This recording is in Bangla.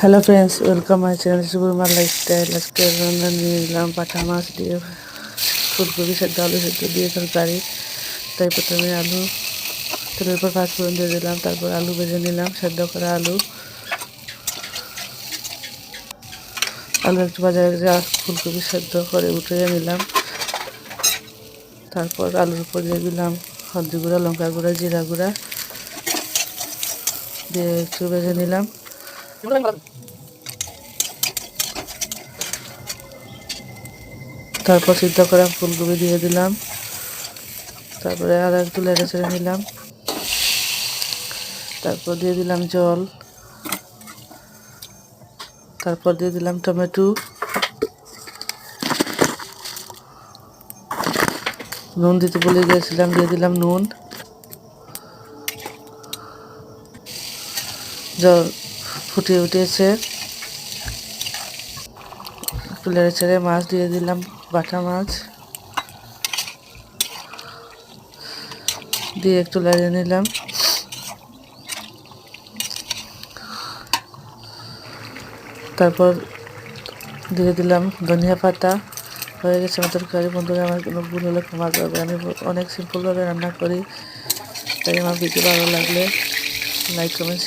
Hello friends, welcome my channel Sukumar lifestyle. আজকে রান্না নিয়ে এলাম পাঠা মাছ দিয়ে ফুলকপি সেদ্ধ, আলু সেদ্ধ দিয়ে তরকারি। তাই প্রথমে আলু তেলের উপর পাঁচফোড়ন দিয়ে দিলাম, তারপর আলু ভেজে নিলাম, সেদ্ধ করা আলু একটু বাজারে ফুলকপি সেদ্ধ করে উঠিয়ে নিলাম। তারপর আলুর উপর দিয়ে দিলাম হলদি গুঁড়া, লঙ্কা গুঁড়া, জিরা গুঁড়া দিয়ে একটু ভেজে নিলাম। তারপর সিদ্ধ করা ফুলকপি দিয়ে দিলাম, তারপরে আর একটু নেড়ে ছেড়ে নিলাম। তারপর দিয়ে দিলাম জল, তারপর দিয়ে দিলাম টমেটো, নুন দিতে ভুলে গিয়েছিলাম, দিয়ে দিলাম নুন। জল ফুটিয়ে উঠেছে, একটু নেড়ে ছেড়ে মাছ দিয়ে দিলাম, বাটা মাছ দিয়ে একটু লাগিয়ে নিলাম। তারপর দিয়ে দিলাম ধনিয়া পাতা। হয়ে গেছে আমার তরকারি। বন্ধুরা, আমার কোনো ভুল হলে ক্ষমা করবে। আমি অনেক সিম্পলভাবে রান্না করি, তাই আমার ভিডিও ভালো লাগলে লাইক কমেন্ট